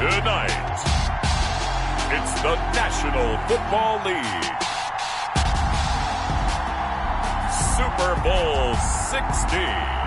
Tonight, it's the National Football League Super Bowl 60.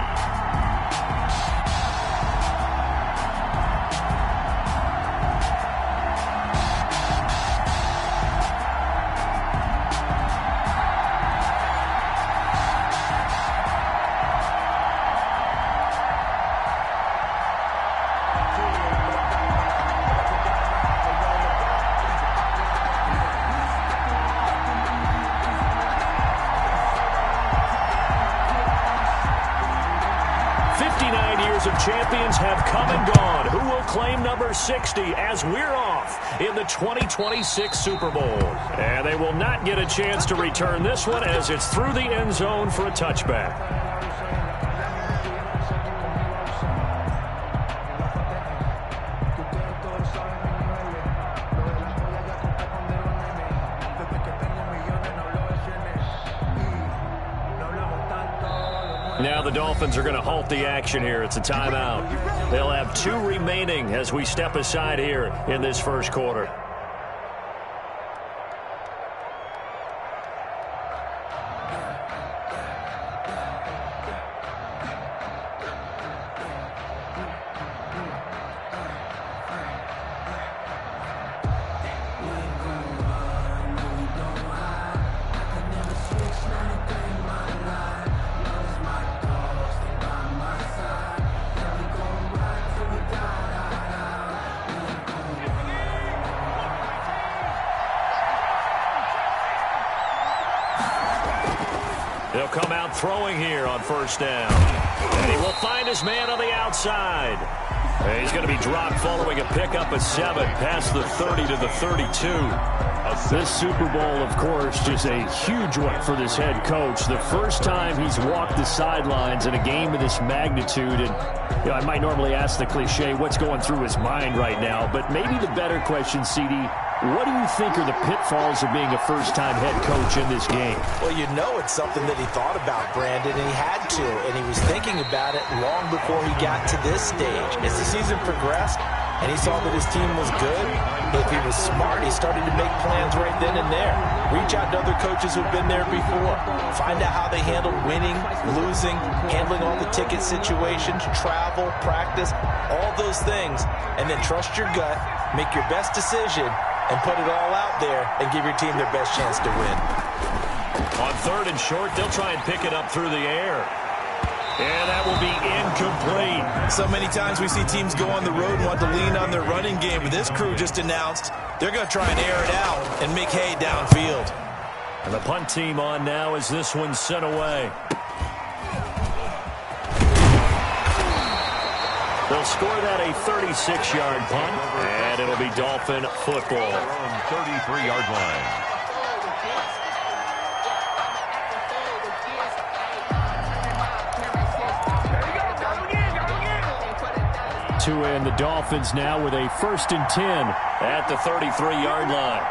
Of champions have come and gone. Who will claim number 60 as we're off in the 2026 Super Bowl? And they will not get a chance to return this one as it's through the end zone for a touchback. Now the Dolphins are going to halt the action here. It's a timeout. They'll have 2 remaining as we step aside here in this first quarter. They'll come out throwing here on first down. And he will find his man on the outside. And he's going to be dropped following a pickup of 7 past the 30 to the 32. This Super Bowl, of course, just a huge one for this head coach. The first time he's walked the sidelines in a game of this magnitude. And I might normally ask the cliche, what's going through his mind right now? But maybe the better question, CD, what do you think are the pitfalls of being a first-time head coach in this game? Well, you know it's something that he thought about, Brandon, and he had to. And he was thinking about it long before he got to this stage. As the season progressed and he saw that his team was good, if he was smart, he started to make plans right then and there. Reach out to other coaches who've been there before. Find out how they handle winning, losing, handling all the ticket situations, travel, practice, all those things. And then trust your gut, make your best decision, and put it all out there and give your team their best chance to win. On 3rd and short, they'll try and pick it up through the air. And that will be incomplete. So many times we see teams go on the road and want to lean on their running game, but this crew just announced they're going to try and air it out and make hay downfield. And the punt team on now as this one's sent away. They'll score that a 36-yard punt, and it'll be Dolphin football. 33-yard line. And the Dolphins now with a 1st and 10 at the 33-yard line.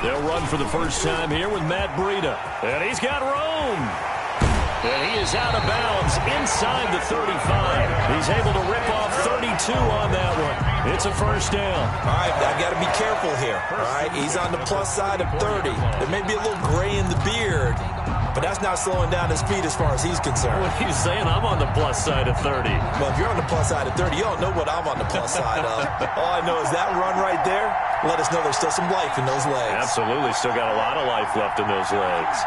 They'll run for the first time here with Matt Breida. And he's got room. And he is out of bounds inside the 35. He's able to rip off 32 on that one. It's a first down. All right, I got to be careful here. All right, he's on the plus side of 30. There may be a little gray in the beard, but that's not slowing down his feet as far as he's concerned. What are you saying? I'm on the plus side of 30. Well, if you're on the plus side of 30, you don't know what I'm on the plus side of. All I know is that run right there, let us know there's still some life in those legs. Absolutely. Still got a lot of life left in those legs.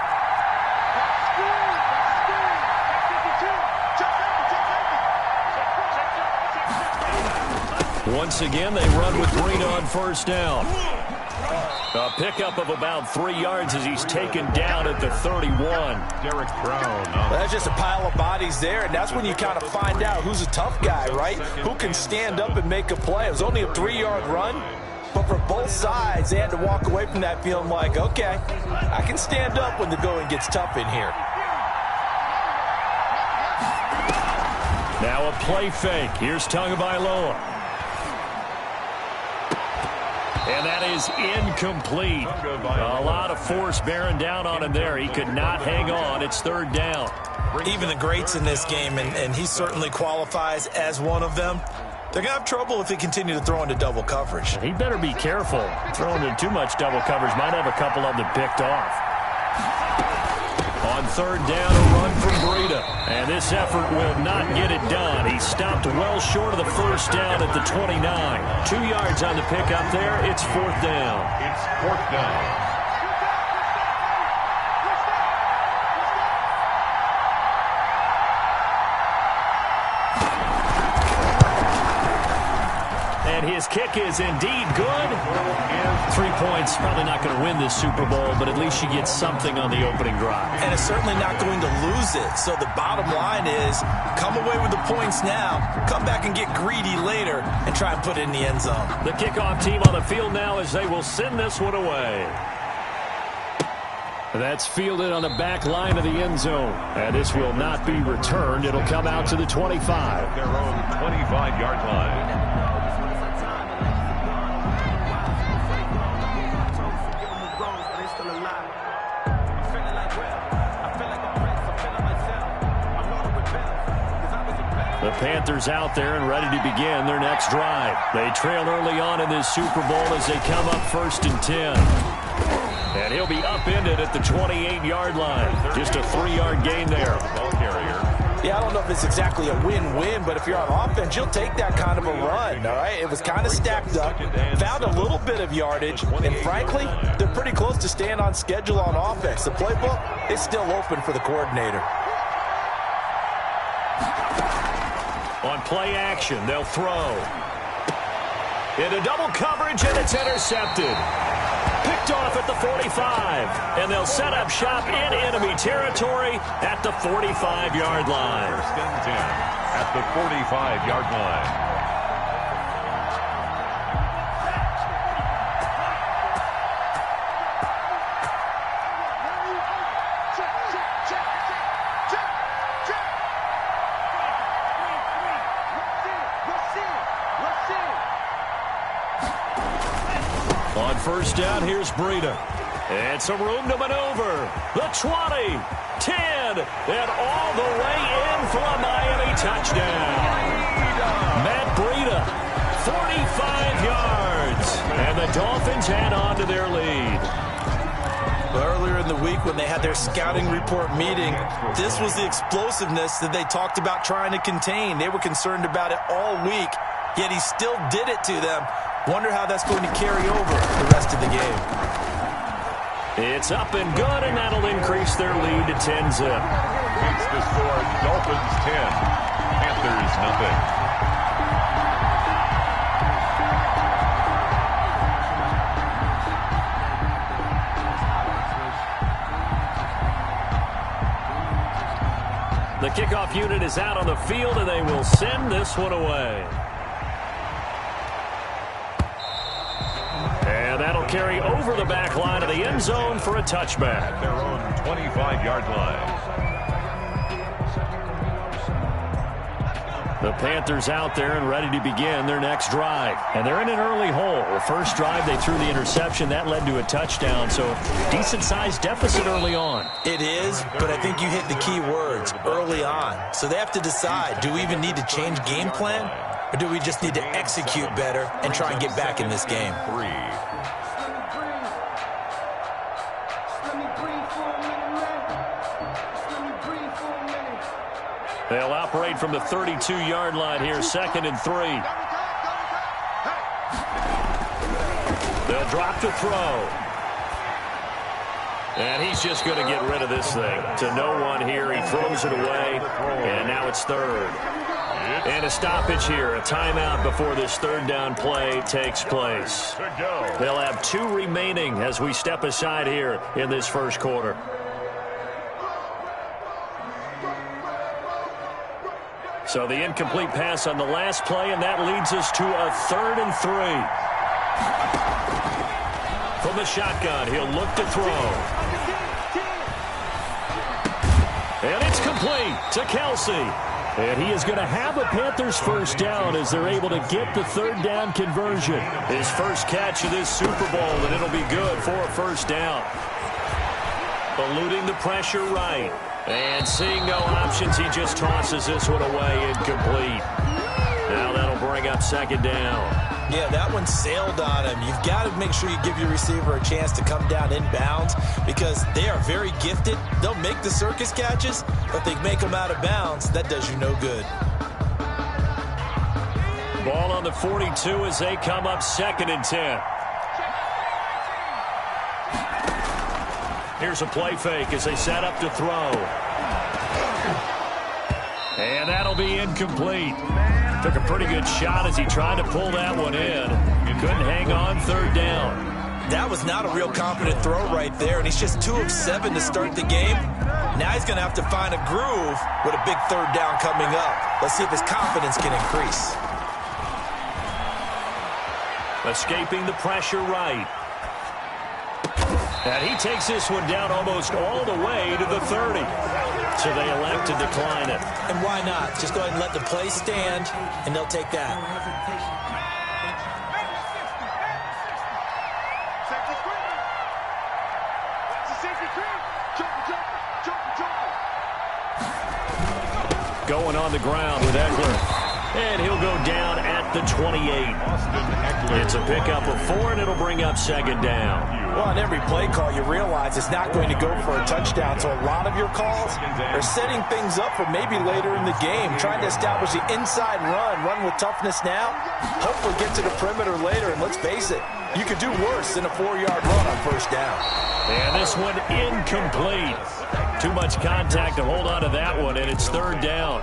Once again, they run with Breida on first down. A pickup of about 3 yards as he's taken down at the 31. Derek Brown. Well, that's just a pile of bodies there, and that's when you kind of find out who's a tough guy, right? Who can stand up and make a play. It was only a 3-yard run, but for both sides, they had to walk away from that feeling like, okay, I can stand up when the going gets tough in here. Now a play fake. Here's Tagovailoa. And that is incomplete. A lot of force bearing down on him there. He could not hang on. It's 3rd down. Even the greats in this game, and he certainly qualifies as one of them, They're going to have trouble if they continue to throw into double coverage. He better be careful. Throwing into too much double coverage might have a couple of them picked off. On third down, a run from Breida. And this effort will not get it done. He stopped well short of the first down at the 29. 2 yards on the pickup there. It's fourth down. It's fourth down. And his kick is indeed good. 3 points, probably not going to win this Super Bowl, but at least you get something on the opening drive. And it's certainly not going to lose it. So the bottom line is, come away with the points now, come back and get greedy later, and try and put it in the end zone. The kickoff team on the field now as they will send this one away. That's fielded on the back line of the end zone. And this will not be returned. It'll come out to the 25. Their own 25-yard line. The Panthers out there and ready to begin their next drive. They trail early on in this Super Bowl as they come up 1st and 10. And he'll be upended at the 28-yard line. Just a 3-yard gain there. Ball carrier. Yeah, I don't know if it's exactly a win-win, but if you're on offense, you'll take that kind of a run, all right? It was kind of stacked up, found a little bit of yardage, and frankly, they're pretty close to staying on schedule on offense. The playbook is still open for the coordinator. On play action, they'll throw. Into double coverage, and it's intercepted. Picked off at the 45. And they'll set up shop in enemy territory at the 45-yard line. 1st and 10 at the 45-yard line. On first down, here's Breida. And some room to maneuver. The 20, 10, and all the way in for a Miami touchdown. Matt Breida, 45 yards. And the Dolphins add on to their lead. Earlier in the week when they had their scouting report meeting, this was the explosiveness that they talked about trying to contain. They were concerned about it all week, yet he still did it to them. Wonder how that's going to carry over the rest of the game. It's up and good, and that'll increase their lead to 10-zip. Makes the score Dolphins 10, Panthers nothing. The kickoff unit is out on the field, and they will send this one away. And that'll carry over the back line of the end zone for a touchback. Their own 25-yard line. The Panthers out there and ready to begin their next drive. And they're in an early hole. The first drive, they threw the interception. That led to a touchdown, so decent-sized deficit early on. It is, but I think you hit the key words, early on. So they have to decide, do we even need to change game plan? Or do we just need to execute better and try and get back in this game? 3. They'll operate from the 32-yard line here, 2nd and 3. They'll drop to throw. And he's just going to get rid of this thing. To no one here, he throws it away, and now it's 3rd. And a stoppage here, a timeout before this 3rd down play takes place. They'll have 2 remaining as we step aside here in this first quarter. So the incomplete pass on the last play, and that leads us to a 3rd and 3. From the shotgun, he'll look to throw. And it's complete to Kelsey. And he is going to have a Panthers first down as they're able to get the 3rd down conversion. His first catch of this Super Bowl, and it'll be good for a first down. Eluding the pressure right. And seeing no options, he just tosses this one away incomplete. Now that'll bring up up second down. Yeah, that one sailed on him. You've got to make sure you give your receiver a chance to come down inbounds because they are very gifted. They'll make the circus catches, but they make them out of bounds. That does you no good. Ball on the 42 as they come up 2nd and 10. Here's a play fake as they set up to throw. And that'll be incomplete. Took a pretty good shot as he tried to pull that one in. Couldn't hang on 3rd down. That was not a real confident throw right there, and he's just 2 of 7 to start the game. Now he's going to have to find a groove with a big 3rd down coming up. Let's see if his confidence can increase. Escaping the pressure right. And he takes this one down almost all the way to the 30. So they elect to decline it. And why not? Just go ahead and let the play stand, and they'll take that. Going on the ground with Eckler. And he'll go down at the 28. It's a pickup of 4, and it'll bring up 2nd down. Well, on every play call, you realize it's not going to go for a touchdown. So a lot of your calls are setting things up for maybe later in the game, trying to establish the inside run with toughness now, hopefully get to the perimeter later. And let's face it, you could do worse than a 4-yard run on 1st down. And this one incomplete. Too much contact to hold on to that one, and it's 3rd down.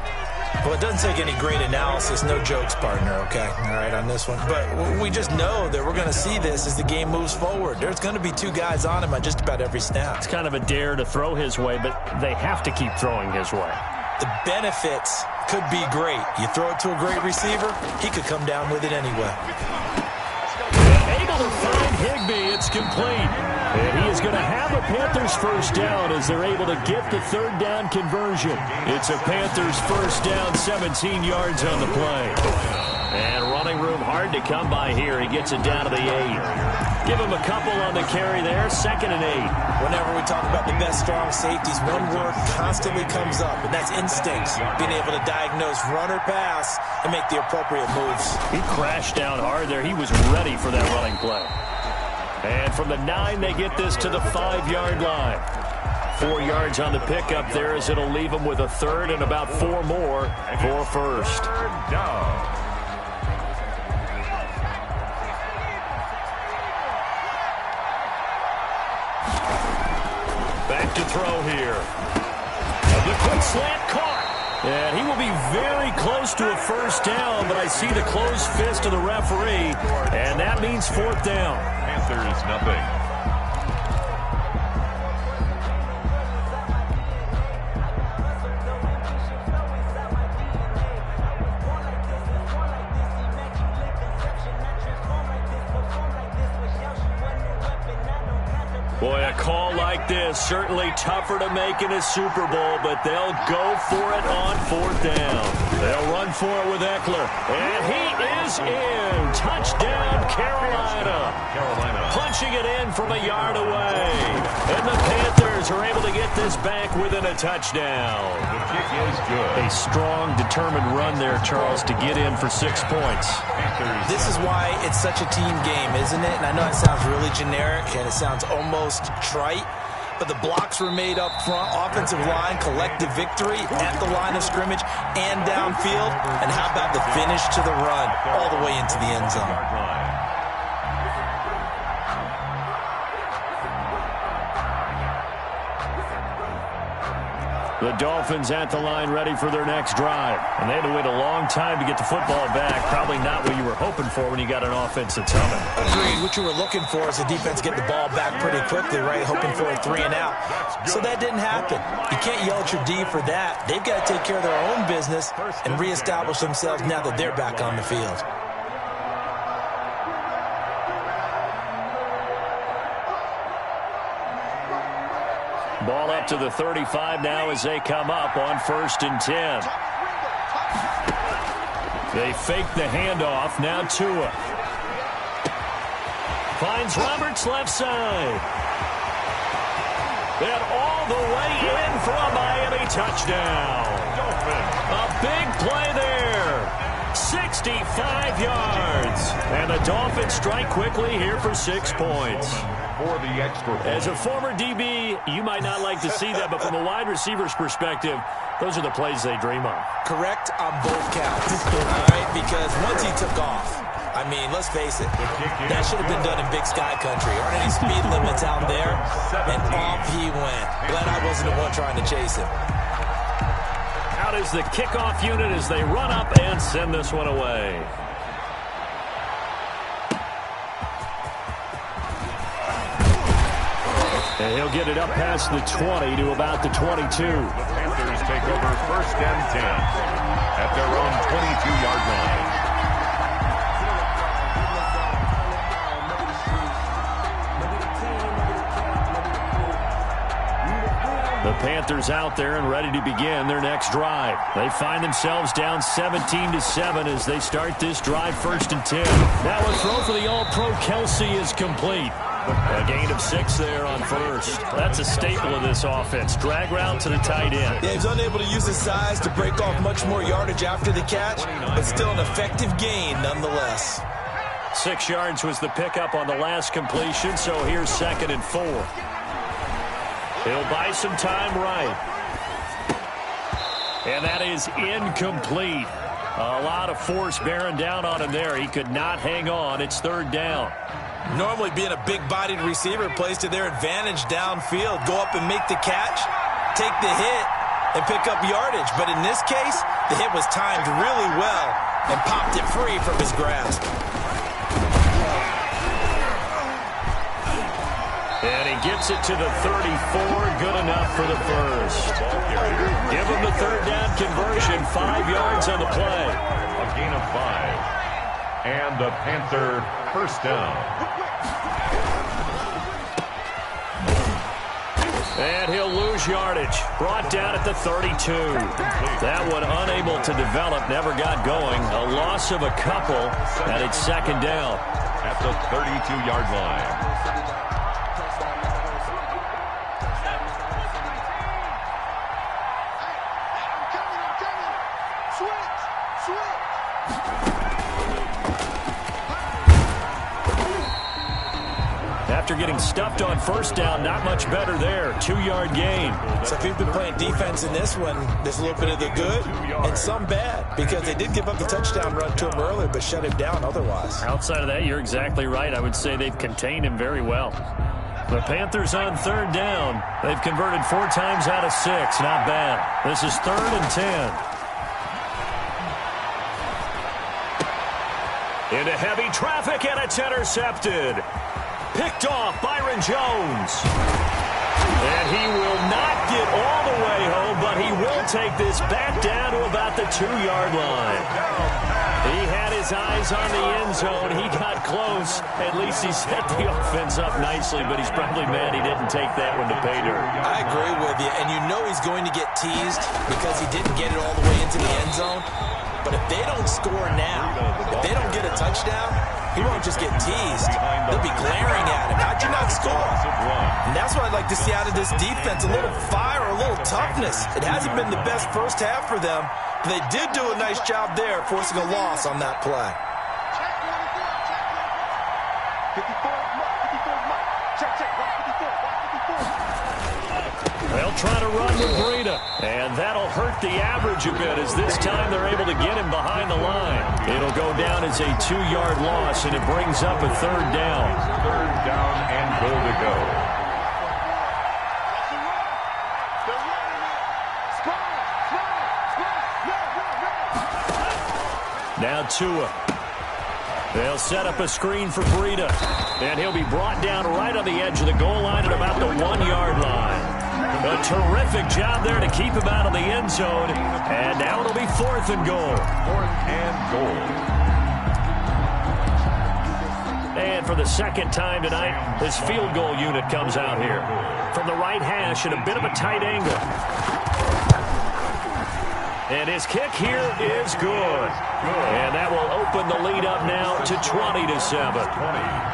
Well, it doesn't take any great analysis. No jokes, partner, okay? All right, on this one. But we just know that we're going to see this as the game moves forward. There's going to be 2 guys on him on just about every snap. It's kind of a dare to throw his way, but they have to keep throwing his way. The benefits could be great. You throw it to a great receiver, he could come down with it anyway. Able to find Higbee. It's complete. And he is going to have a Panthers 1st down as they're able to get the 3rd down conversion. It's a Panthers 1st down, 17 yards on the play. And running room hard to come by here. He gets it down to the 8. Give him a couple on the carry there, 2nd and 8. Whenever we talk about the best strong safeties, one word constantly comes up, and that's instincts. Being able to diagnose run or pass and make the appropriate moves. He crashed down hard there. He was ready for that running play. And from the 9, they get this to the 5-yard line. 4 yards on the pickup there as it'll leave them with a 3rd and about 4 more for 1st. Back to throw here. The quick slant caught. And he will be very close to a 1st down, but I see the closed fist of the referee, and that means 4th down. Panthers nothing. Boy, a call like this, certainly tougher to make in a Super Bowl, but they'll go for it on 4th down. They'll run for it with Eckler, and he is in. Touchdown, Carolina. Punching it in from a yard away. And the Panthers are able to get this back within a touchdown. The kick is good. A strong, determined run there, Charles, to get in for 6 points. This is why it's such a team game, isn't it? And I know it sounds really generic, and it sounds almost trite, but the blocks were made up front, offensive line, collective victory at the line of scrimmage and downfield. And how about the finish to the run all the way into the end zone? The Dolphins at the line ready for their next drive. And they had to wait a long time to get the football back. Probably not what you were hoping for when you got an offense that's humming. Agreed. What you were looking for is the defense get the ball back pretty quickly, right? Hoping for a 3 and out. So that didn't happen. You can't yell at your D for that. They've got to take care of their own business and reestablish themselves now that they're back on the field. Ball up to the 35 now as they come up on 1st and 10. They fake the handoff. Now Tua. Finds Roberts left side. And all the way in for a Miami touchdown. A big play there. 6 65 yards. And the Dolphins strike quickly here for 6 points. For the extra point. As a former DB, you might not like to see that, but from a wide receiver's perspective, those are the plays they dream of. Correct on both counts. All right, because once he took off, I mean, let's face it, that should have been done in Big Sky Country. Aren't any speed limits out there? And off he went. Glad I wasn't the one trying to chase him. Out is the kickoff unit as they run up and send this one away. And he'll get it up past the 20 to about the 22. The Panthers take over 1st and 10 at their own 22-yard line. The Panthers out there and ready to begin their next drive. They find themselves down 17-7 as they start this drive 1st and 10. Now a throw for the All-Pro Kelsey is complete. A gain of 6 there on 1st. That's a staple of this offense. Drag route to the tight end. Yeah, he's unable to use his size to break off much more yardage after the catch, but still an effective gain nonetheless. 6 yards was the pickup on the last completion, so here's 2nd and 4. He'll buy some time right. And that is incomplete. A lot of force bearing down on him there. He could not hang on. It's 3rd down. Normally being a big-bodied receiver plays to their advantage downfield. Go up and make the catch, take the hit, and pick up yardage. But in this case, the hit was timed really well and popped it free from his grasp. And he gets it to the 34. Good enough for the 1st. Give him the 3rd down conversion. 5 yards on the play. A gain of 5. And the Panther 1st down. And he'll lose yardage. Brought down at the 32. That one unable to develop, never got going. A loss of a couple, and it's 2nd down. At the 32-yard line. After getting stuffed on 1st down, not much better there. 2-yard gain. So if you've been playing defense in this one, there's a little bit of the good and some bad, because they did give up the touchdown run to him earlier, but shut him down otherwise. Outside of that, you're exactly right. I would say they've contained him very well. The Panthers on 3rd down. They've converted 4 times out of 6. Not bad. This is 3rd and 10. Into heavy traffic, and it's intercepted. Picked off Byron Jones. And he will not get all the way home, but he will take this back down to about the 2-yard line. He had his eyes on the end zone. He got close. At least he set the offense up nicely, but he's probably mad he didn't take that one to pay dirt. I agree with you, and you know he's going to get teased because he didn't get it all the way into the end zone. But if they don't score now, if they don't get a touchdown, he won't just get teased. They'll be glaring at him. How'd you not score? And that's what I'd like to see out of this defense, a little fire, a little toughness. It hasn't been the best first half for them, but they did do a nice job there, forcing a loss on that play. They'll try to run with Breida, and that'll hurt the average a bit as this time they're able to get him behind the line. It'll go down as a 2-yard loss, and it brings up a 3rd down. 3rd down and goal to go. Now Tua. They'll set up a screen for Breida, and he'll be brought down right on the edge of the goal line at about the 1-yard line. A terrific job there to keep him out of the end zone, and now it'll be 4th and goal. 4th and goal. And for the 2nd time tonight, this field goal unit comes out here. From the right hash at a bit of a tight angle. And his kick here is good. And that will open the lead up now to 20-7.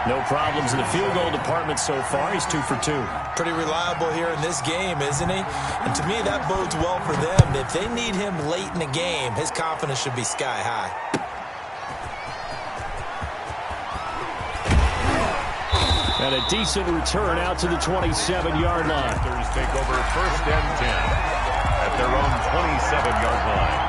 No problems in the field goal department so far. He's 2 for 2. Pretty reliable here in this game, isn't he? And to me, that bodes well for them. If they need him late in the game, his confidence should be sky high. And a decent return out to the 27-yard line. Panthers take over 1st and 10 at their own 27-yard line.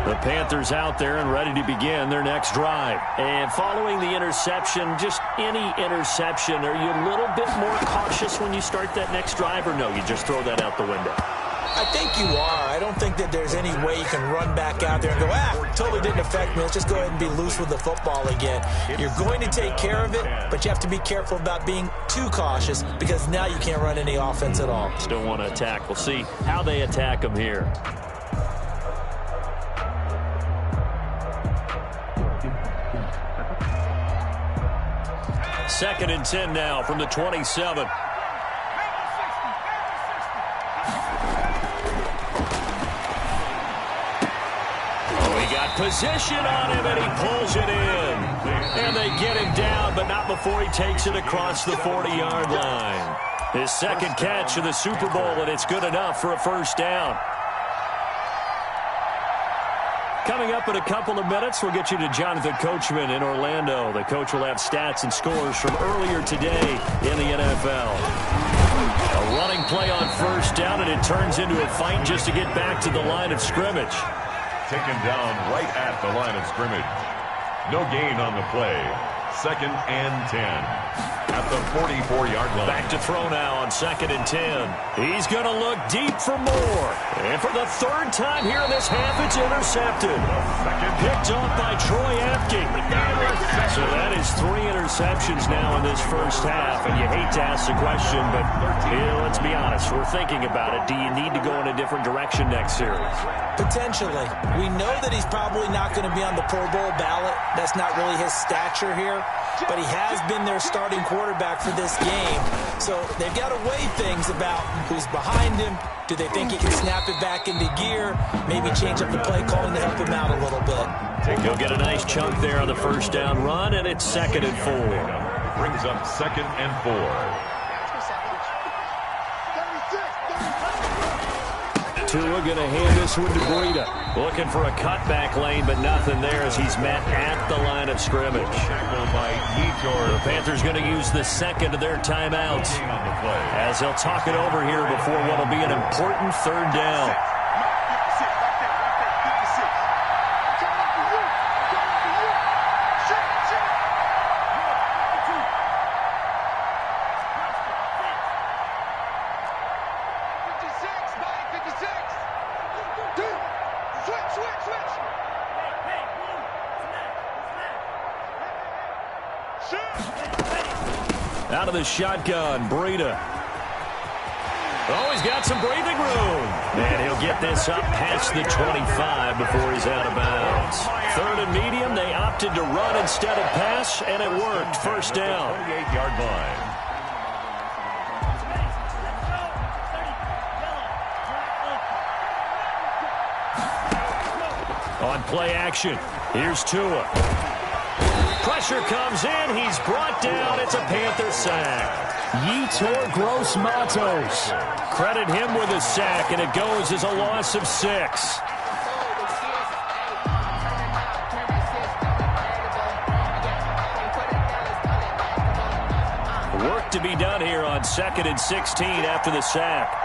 The Panthers out there and ready to begin their next drive. And following the interception, just any interception, are you a little bit more cautious when you start that next drive, or no, you just throw that out the window? I think you are. I don't think that there's any way you can run back out there and go, totally didn't affect me. Let's just go ahead and be loose with the football again. You're going to take care of it, but you have to be careful about being too cautious because now you can't run any offense at all. Still want to attack. We'll see how they attack them here. Second and 10 now from the 27. Position on him, and he pulls it in. And they get him down, but not before he takes it across the 40-yard line. His second catch of the Super Bowl, and it's good enough for a first down. Coming up in a couple of minutes, we'll get you to Jonathan Coachman in Orlando. The coach will have stats and scores from earlier today in the NFL. A running play on first down, and it turns into a fight just to get back to the line of scrimmage. Taken down right at the line of scrimmage. No gain on the play. 2nd and 10 at the 44-yard line. Back to throw now on 2nd and 10. He's going to look deep for more. And for the third time here in this half, it's intercepted. Picked off by Troy Apke. So that is 3 interceptions now in this first half. And you hate to ask the question, but let's be honest. We're thinking about it. Do you need to go in a different direction next series? Potentially. We know that he's probably not going to be on the Pro Bowl ballot. That's not really his stature here. But he has been their starting quarterback for this game. So they've got to weigh things about who's behind him. Do they think he can snap it back into gear? Maybe change up the play calling to help him out a little bit. He'll get a nice chunk there on the first down run, and it's 2nd and 4. Brings up 2nd and 4. Tua going to hand this one to Breida. Looking for a cutback lane, but nothing there as he's met at the line of scrimmage. The Panthers going to use the second of their timeouts as they'll talk it over here before what will be an important third down. Out of the shotgun, Breida. Oh, he's got some breathing room. And he'll get this up past the 25 before he's out of bounds. 3rd and medium, they opted to run instead of pass, and it worked. First down. 28-yard line. On play action, here's Tua. Pressure comes in. He's brought down. It's a Panther sack. Yetur Gross-Matos. Credit him with a sack, and it goes as a loss of 6. Work to be done here on 2nd and 16 after the sack.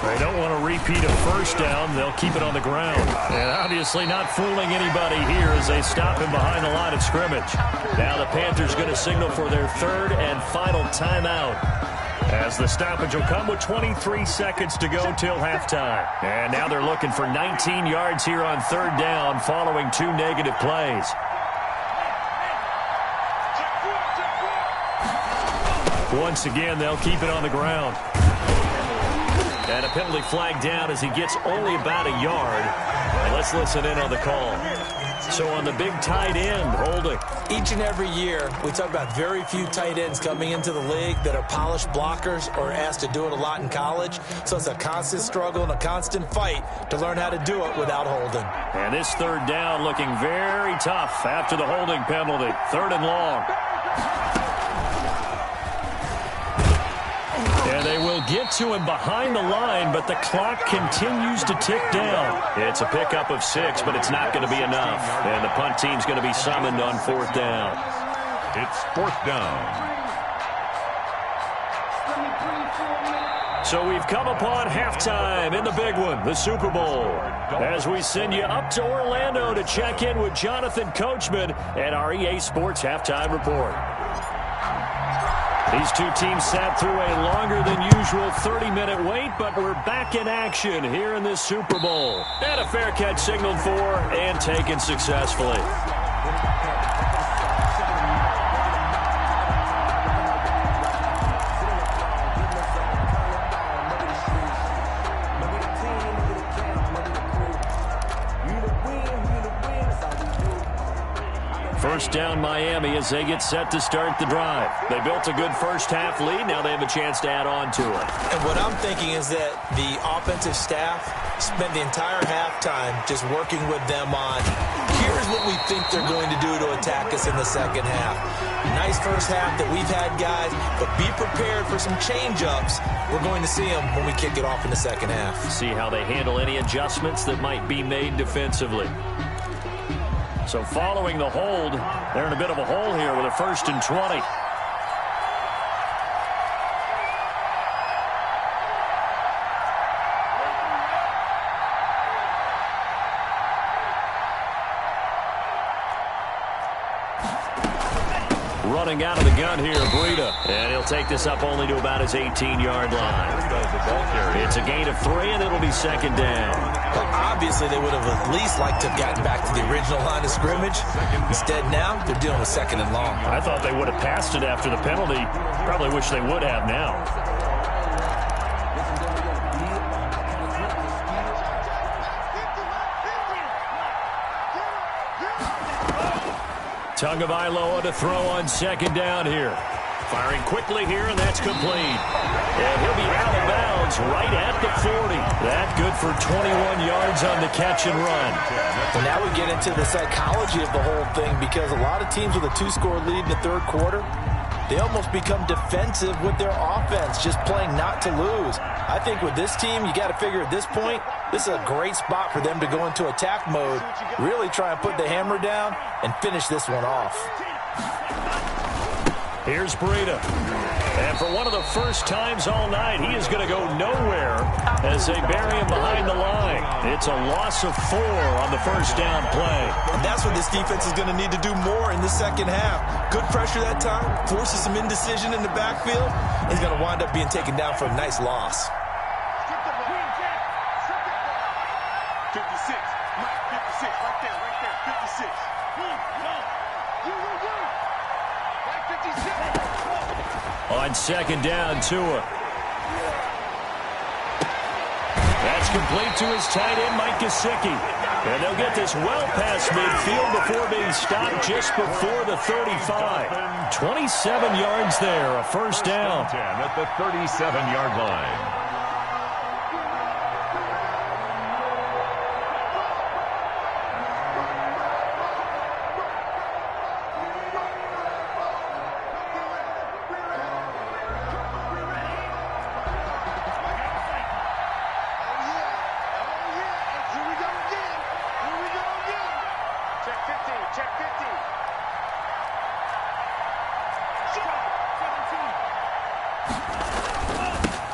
They don't want to repeat a first down. They'll keep it on the ground. And obviously not fooling anybody here as they stop him behind the line of scrimmage. Now the Panthers going to signal for their 3rd and final timeout, as the stoppage will come with 23 seconds to go till halftime. And now they're looking for 19 yards here on 3rd down following 2 negative plays. Once again, they'll keep it on the ground. And a penalty flag down as he gets only about a yard. And let's listen in on the call. So on the big tight end, holding. Each and every year, we talk about very few tight ends coming into the league that are polished blockers or asked to do it a lot in college. So it's a constant struggle and a constant fight to learn how to do it without holding. And this 3rd down looking very tough after the holding penalty. 3rd and long. And they will get to him behind the line, but the clock continues to tick down. It's a pickup of 6, but it's not going to be enough. And the punt team's going to be summoned on 4th down. It's 4th down. So we've come upon halftime in the big one, the Super Bowl. As we send you up to Orlando to check in with Jonathan Coachman and our EA Sports Halftime Report. These two teams sat through a longer than usual 30-minute wait, but we're back in action here in this Super Bowl. And a fair catch signaled for and taken successfully. First down Miami as they get set to start the drive. They built a good first half lead. Now they have a chance to add on to it. And what I'm thinking is that the offensive staff spent the entire halftime just working with them on, here's what we think they're going to do to attack us in the second half. Nice first half that we've had, guys, but be prepared for some change-ups. We're going to see them when we kick it off in the second half. See how they handle any adjustments that might be made defensively. So following the hold, they're in a bit of a hole here with a 1st and 20. Running out of the gun here, Breida. And he'll take this up only to about his 18-yard line. It's a gain of 3, and it'll be 2nd down. Well, obviously, they would have at least liked to have gotten back to the original line of scrimmage. Instead, now, they're dealing with 2nd and long. I thought they would have passed it after the penalty. Probably wish they would have now. Tagovailoa to throw on 2nd down here. Firing quickly here, and that's complete. And he'll be out of bounds right at the 40. That good for 21 yards on the catch and run. Well, now we get into the psychology of the whole thing, because a lot of teams with a 2-score lead in the 3rd quarter, they almost become defensive with their offense, just playing not to lose. I think with this team, you got to figure at this point, this is a great spot for them to go into attack mode, really try and put the hammer down and finish this one off. Here's Breida. And for one of the first times all night, he is going to go nowhere as they bury him behind the line. It's a loss of 4 on the 1st down play. And that's what this defense is going to need to do more in the second half. Good pressure that time, forces some indecision in the backfield. He's going to wind up being taken down for a nice loss. 56, Mike, 56, right there, 56. On 2nd down, Tua. That's complete to his tight end, Mike Gesicki. And they'll get this well past midfield before being stopped just before the 35. 27 yards there, a 1st down. 10 at the 37-yard line.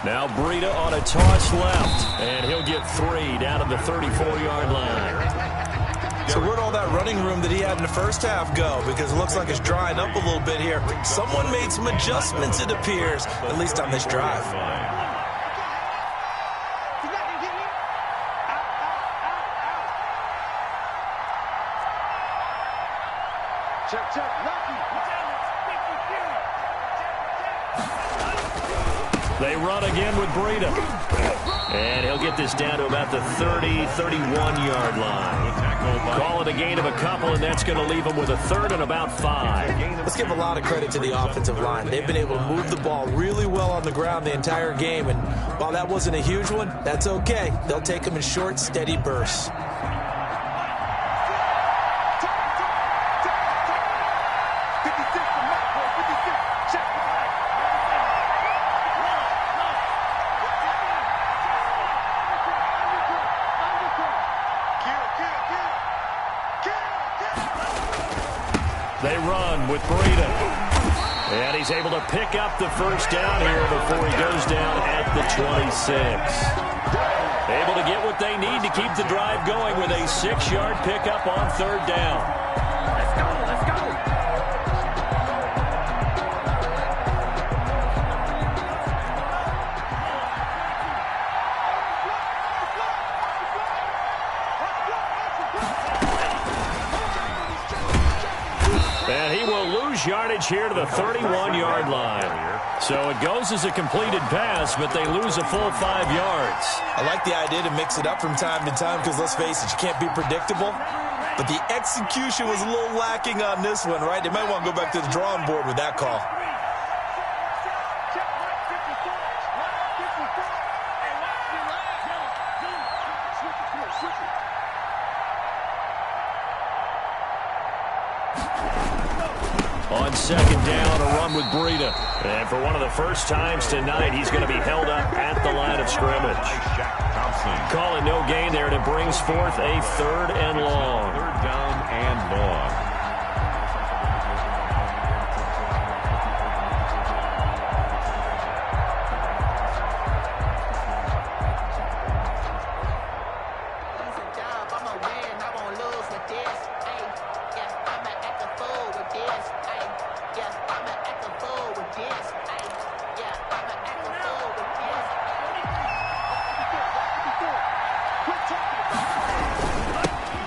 Now Breida on a toss left, and he'll get 3 down at the 34-yard line. So where'd all that running room that he had in the first half go? Because it looks like it's drying up a little bit here. Someone made some adjustments, it appears, at least on this drive. They run again with Breida. And he'll get this down to about the 31-yard line. Call it a gain of a couple, and that's going to leave him with a 3rd and about 5. Let's give a lot of credit to the offensive line. They've been able to move the ball really well on the ground the entire game, and while that wasn't a huge one, that's okay. They'll take them in short, steady bursts. They run with Breida. And he's able to pick up the first down here before he goes down at the 26. Able to get what they need to keep the drive going with a 6-yard pickup on third down. Let's go, let's go. And he will lose yardage here to the 31-yard line. So it goes as a completed pass, but they lose a full 5 yards. I like the idea to mix it up from time to time because, let's face it, you can't be predictable. But the execution was a little lacking on this one, right? They might want to go back to the drawing board with that call. On second down, a run with Breida. And for one of the first times tonight, he's going to be held up at the line of scrimmage. Calling no gain there, and it brings forth a 3rd and long. 3rd down and long.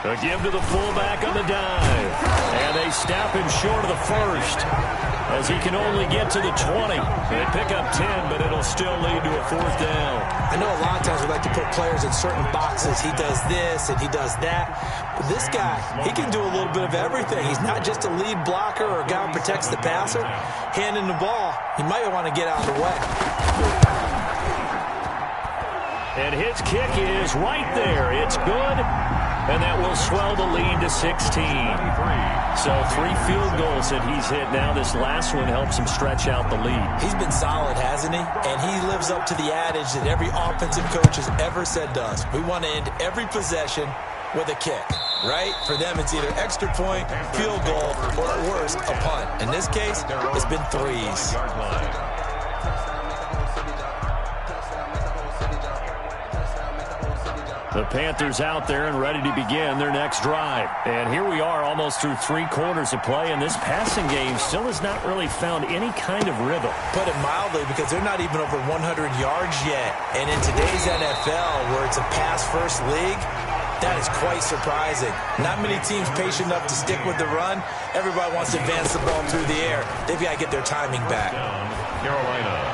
A give to the fullback on the dive. And they stop him short of the first as he can only get to the 20. They pick up 10, but it'll still lead to a 4th down. I know a lot of times we like to put players in certain boxes. He does this and he does that. But this guy, he can do a little bit of everything. He's not just a lead blocker or a guy who protects the passer. Handing the ball, he might want to get out of the way. And his kick is right there. It's good. And that will swell the lead to 16. So 3 field goals that he's hit now. This last one helps him stretch out the lead. He's been solid, hasn't he? And he lives up to the adage that every offensive coach has ever said to us. We want to end every possession with a kick, right? For them, it's either extra point, field goal, or at worst, a punt. In this case, it's been 3s. The Panthers out there and ready to begin their next drive. And here we are almost through 3 quarters of play, and this passing game still has not really found any kind of rhythm. Put it mildly, because they're not even over 100 yards yet. And in today's NFL, where it's a pass-first league, that is quite surprising. Not many teams patient enough to stick with the run. Everybody wants to advance the ball through the air. They've got to get their timing back. Carolina.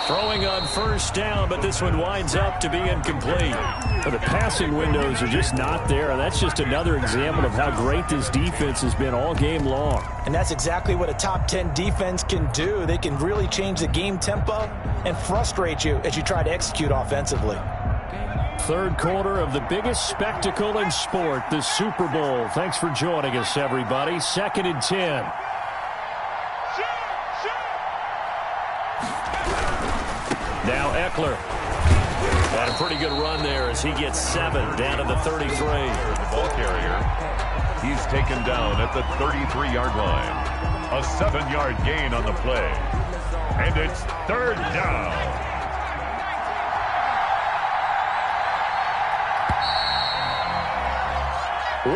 Throwing on first down, but this one winds up to be incomplete. The passing windows are just not there, and that's just another example of how great this defense has been all game long. And that's exactly what a top 10 defense can do. They can really change the game tempo and frustrate you as you try to execute offensively. 3rd quarter of the biggest spectacle in sport, the Super Bowl. Thanks for joining us, everybody. 2nd and 10. Now Eckler. Had a pretty good run there as he gets 7 down to the 33. The ball carrier. He's taken down at the 33-yard line. A 7-yard gain on the play. And it's 3rd down.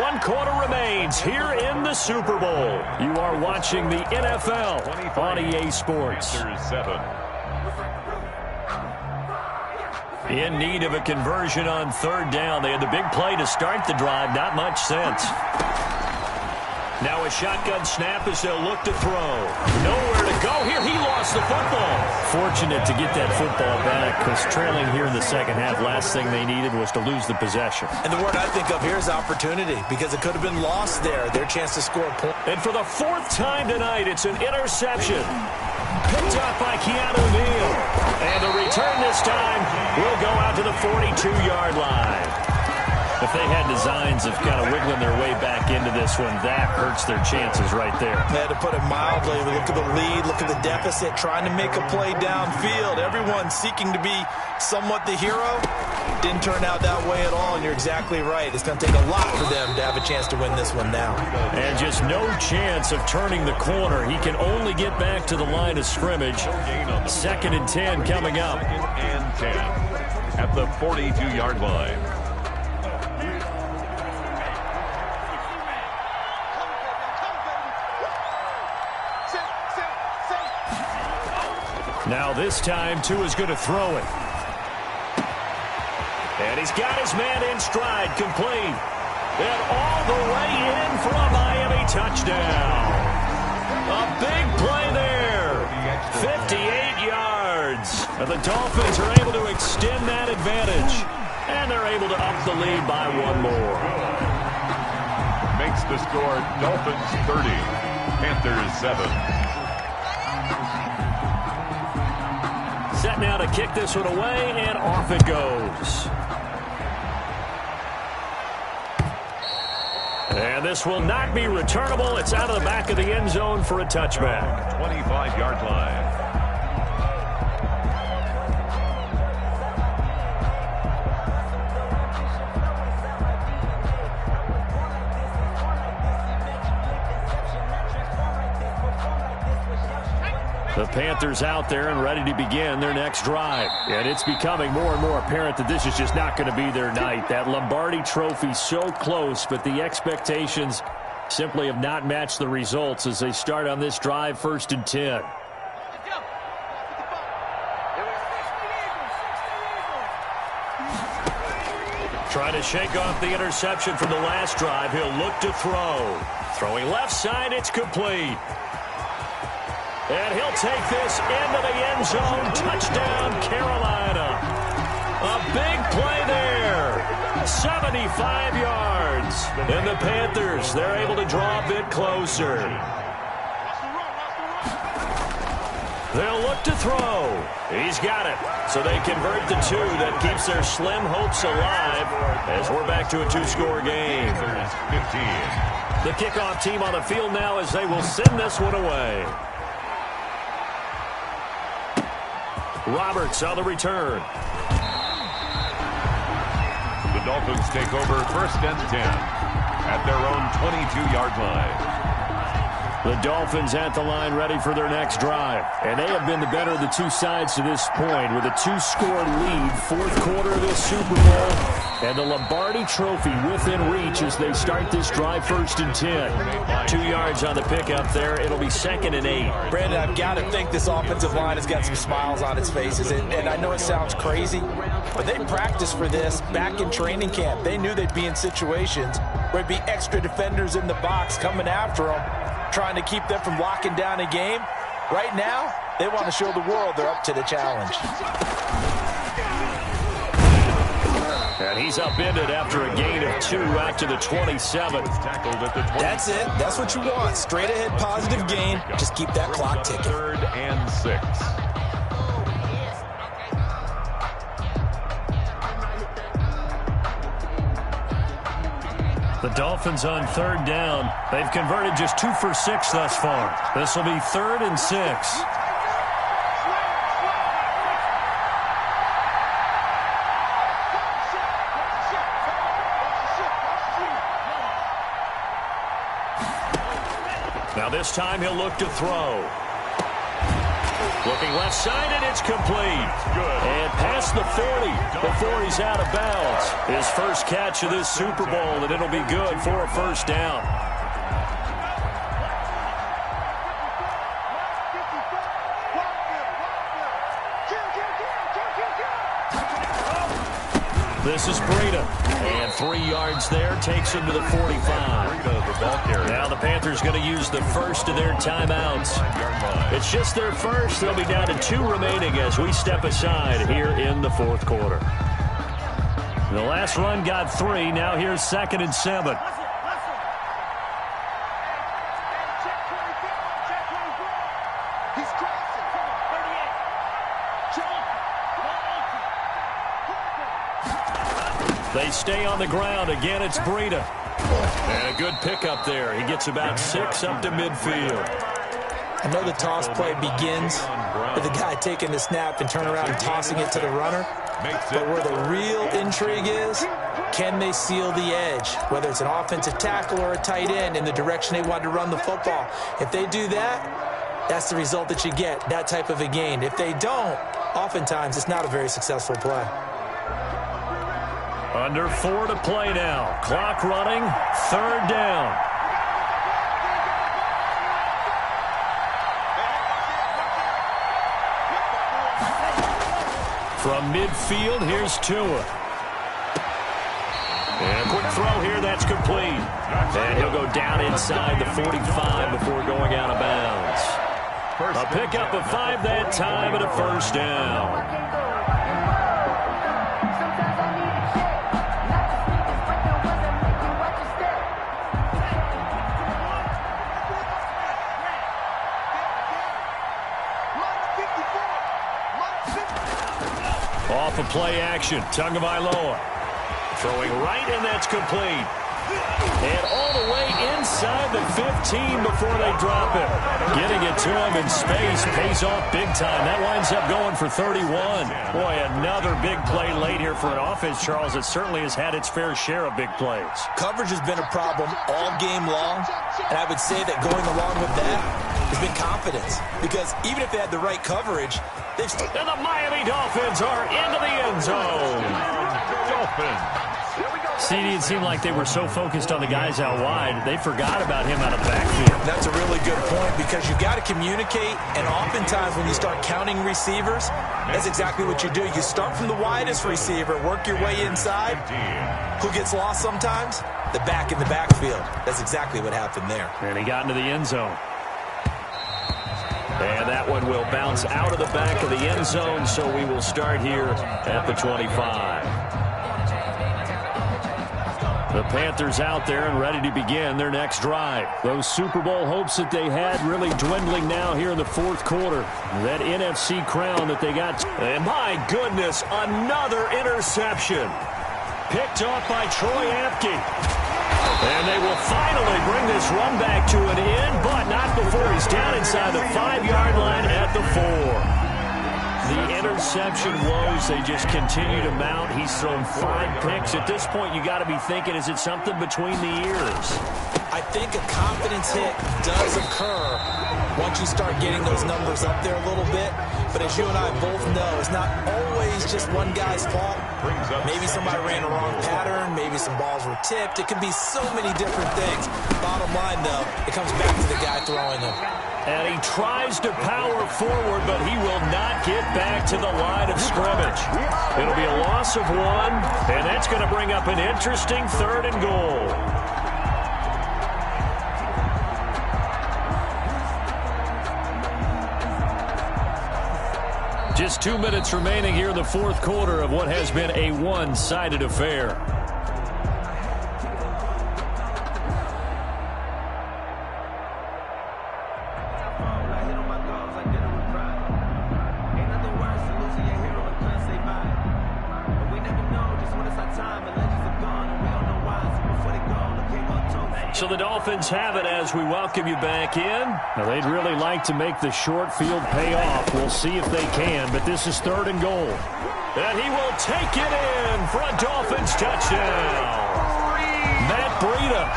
One quarter remains here in the Super Bowl. You are watching the NFL on EA Sports. Panthers 7. In need of a conversion on 3rd down. They had the big play to start the drive. Not much sense. Now a shotgun snap as they'll look to throw. Nowhere to go here. He lost the football. Fortunate to get that football back because trailing here in the second half, last thing they needed was to lose the possession. And the word I think of here is opportunity, because it could have been lost there. Their chance to score a point. And for the 4th time tonight, it's an interception. Picked up by Keanu Neal. And the return this time will go out to the 42-yard line. If they had designs of kind of wiggling their way back into this one, that hurts their chances right there. To put it mildly, look at the lead, look at the deficit, trying to make a play downfield. Everyone seeking to be somewhat the hero. Didn't turn out that way at all, and you're exactly right. It's going to take a lot for them to have a chance to win this one now. And just no chance of turning the corner. He can only get back to the line of scrimmage. 2nd and 10 coming up. 2nd and 10 at the 42-yard line. Now this time, Tua's going to throw it. And he's got his man in stride, complete. And all the way in for a Miami touchdown. A big play there. 58 yards. And the Dolphins are able to extend that advantage. And they're able to up the lead by one more. Makes the score Dolphins 30, Panthers 7. Set now to kick this one away, and off it goes. And this will not be returnable. It's out of the back of the end zone for a touchback. 25-yard line. The Panthers out there and ready to begin their next drive. And it's becoming more and more apparent that this is just not going to be their night. That Lombardi Trophy so close, but the expectations simply have not matched the results as they start on this drive, 1st and 10. Trying to shake off the interception from the last drive. He'll look to throw. Throwing left side, it's complete. And he'll take this into the end zone. Touchdown, Carolina. A big play there. 75 yards. And the Panthers, they're able to draw a bit closer. They'll look to throw. He's got it. So they convert the 2 that keeps their slim hopes alive as we're back to a 2-score game. 15. The kickoff team on the field now as they will send this one away. Roberts on the return. The Dolphins take over 1st and 10 at their own 22-yard line. The Dolphins at the line ready for their next drive. And they have been the better of the two sides to this point with a 2-score lead, 4th quarter of this Super Bowl. And the Lombardi Trophy within reach as they start this drive, 1st and 10. 2 yards on the pickup there. It'll be 2nd and 8. Brandon, I've got to think this offensive line has got some smiles on its faces. And I know it sounds crazy, but they practiced for this back in training camp. They knew they'd be in situations where it'd be extra defenders in the box coming after them, trying to keep them from locking down a game. Right now, they want to show the world they're up to the challenge. And he's upended after a gain of 2 out to the 27. That's it. That's what you want. Straight ahead positive gain. Just keep that clock ticking. 3rd and 6. The Dolphins on 3rd down. They've converted just 2 for 6 thus far. This will be 3rd and 6. Now this time he'll look to throw. Looking left side, and it's complete. Good. And past the 40 before he's out of bounds. His first catch of this Super Bowl, and it'll be good for a 1st down. This is Breida. And 3 yards there takes him to the 45. Now the Panthers going to use the first of their timeouts. It's just their first. They'll be down to 2 remaining as we step aside here in the 4th quarter. The last run got 3. Now here's 2nd and 7. They stay on the ground. Again, it's Breida. And a good pickup there. He gets about 6 up to midfield. I know the toss play begins with the guy taking the snap and turn around and tossing it to the runner. But where the real intrigue is, can they seal the edge, whether it's an offensive tackle or a tight end in the direction they want to run the football? If they do that, that's the result that you get, that type of a gain. If they don't, oftentimes it's not a very successful play. Under 4 to play now. Clock running, 3rd down. From midfield, here's Tua. And a quick throw here, that's complete. And he'll go down inside the 45 before going out of bounds. A pickup of 5 that time and a 1st down. Off of play action, Tagovailoa. Throwing right, and that's complete. And all the way inside the 15 before they drop it. Getting it to him in space pays off big time. That winds up going for 31. Boy, another big play late here for an offense, Charles, that certainly has had its fair share of big plays. Coverage has been a problem all game long, and I would say that going along with that has been confidence. Because even if they had the right coverage, they've still... And the Miami Dolphins are into the end zone. Dolphins. CD, it seemed like they were so focused on the guys out wide, they forgot about him out of the backfield. That's a really good point, because you've got to communicate, and oftentimes when you start counting receivers, that's exactly what you do. You start from the widest receiver, work your way inside. Who gets lost sometimes? The back in the backfield. That's exactly what happened there. And he got into the end zone. And that one will bounce out of the back of the end zone, so we will start here at the 25. The Panthers out there and ready to begin their next drive. Those Super Bowl hopes that they had really dwindling now here in the 4th quarter. That NFC crown that they got. And my goodness, another interception. Picked off by Troy Apke. And they will finally bring this run back to an end, but not before he's down inside the 5-yard line at the 4. The interception woes, they just continue to mount. He's thrown 5 picks. At this point, you got to be thinking, is it something between the ears? I think a confidence hit does occur once you start getting those numbers up there a little bit. But as you and I both know, it's not always just one guy's fault. Maybe somebody ran a wrong pattern. Maybe some balls were tipped. It could be so many different things. Bottom line, though, it comes back to the guy throwing them. And he tries to power forward, but he will not get back to the line of scrimmage. It'll be a loss of 1, and that's going to bring up an interesting 3rd and goal. Just 2 minutes remaining here in the 4th quarter of what has been a one-sided affair. So the Dolphins have it as we welcome you back in. Now, they'd really like to make the short field pay off. We'll see if they can, but this is 3rd and goal. And he will take it in for a Dolphins touchdown. Matt Breida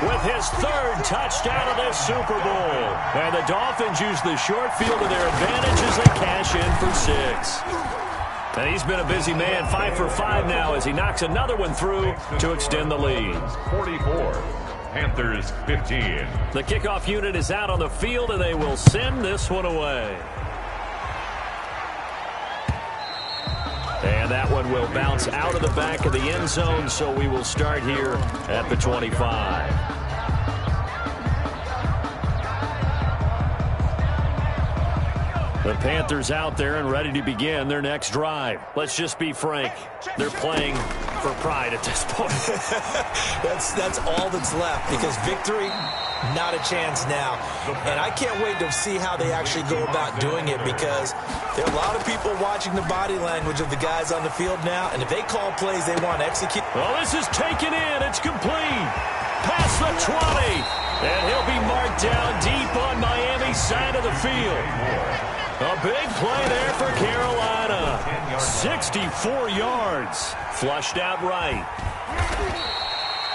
with his 3rd touchdown of this Super Bowl. And the Dolphins use the short field to their advantage as they cash in for 6. And he's been a busy man, 5 for 5 now as he knocks another one through to extend the lead. 44. Panthers 15. The kickoff unit is out on the field, and they will send this one away. And that one will bounce out of the back of the end zone, so we will start here at the 25. The Panthers out there and ready to begin their next drive. Let's just be frank. They're playing for pride at this point. That's all that's left, because victory, not a chance now. And I can't wait to see how they actually go about doing it, because there are a lot of people watching the body language of the guys on the field now, and if they call plays they want to execute. Well, this is taken in. It's complete. Past the 20. And he'll be marked down deep on Miami's side of the field. A big play there for Carolina. 64 yards. Flushed out right.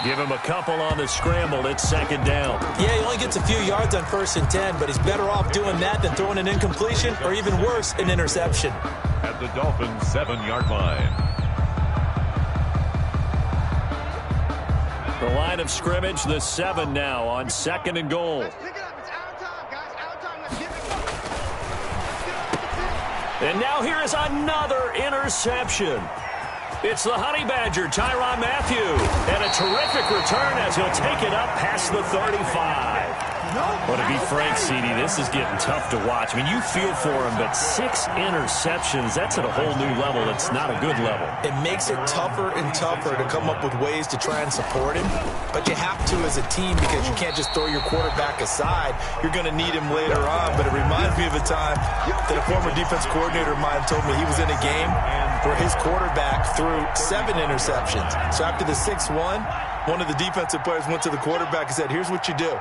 Give him a couple on the scramble. It's second down. Yeah, he only gets a few yards on 1st and 10, but he's better off doing that than throwing an incompletion or even worse, an interception. At the Dolphins' 7-yard line. The line of scrimmage, the 7 now on 2nd and goal. And now here is another interception. It's the Honey Badger, Tyrann Mathieu. And a terrific return as he'll take it up past the 35. Well, to be frank, CD, this is getting tough to watch. I mean, you feel for him, but 6 interceptions, that's at a whole new level. It's not a good level. It makes it tougher and tougher to come up with ways to try and support him. But you have to as a team because you can't just throw your quarterback aside. You're going to need him later on. But it reminds me of a time that a former defense coordinator of mine told me he was in a game where his quarterback threw 7 interceptions. So after the 6-1, one of the defensive players went to the quarterback and said, here's what you do.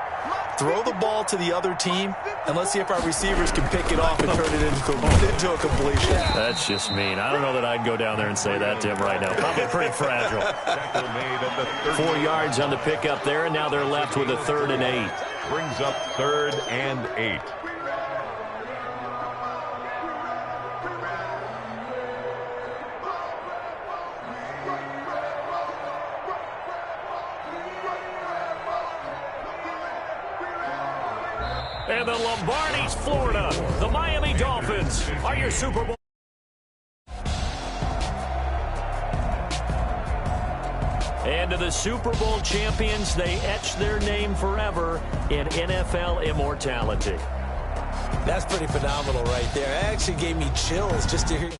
Throw the ball to the other team, and let's see if our receivers can pick it off and turn it into a completion. That's just mean. I don't know that I'd go down there and say that to him right now. Probably pretty fragile. 4 yards on the pickup there, and now they're left with a 3rd and 8. Brings up 3rd and 8. And the Lombardi's Florida, the Miami Dolphins are your Super Bowl. And to the Super Bowl champions, they etch their name forever in NFL immortality. That's pretty phenomenal right there. It actually gave me chills just to hear.